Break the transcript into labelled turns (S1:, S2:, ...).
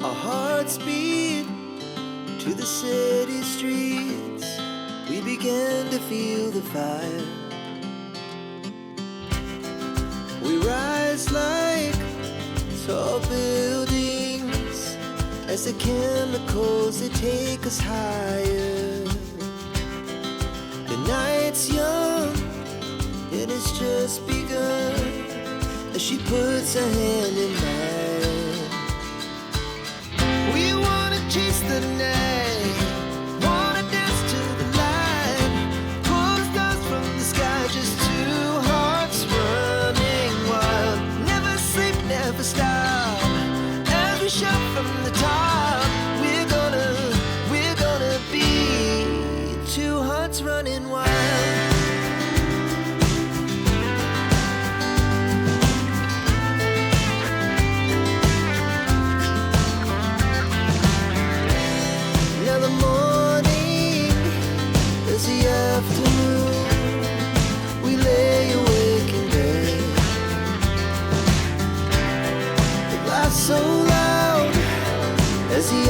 S1: Our hearts beat to the city streets. We began to feel the fire. We rise like tall buildings as the chemicals, they take us higher. The night's young, it has just begun as she puts her hand in mine. We wanna chase the night, wanna dance to the light, pull the stars from the sky, just two hearts running wild. Never sleep, never stop, as we shout from the top. We're gonna be two hearts running wild. Now the morning is the afternoon. We lay awake in bed. It laughs so loud as the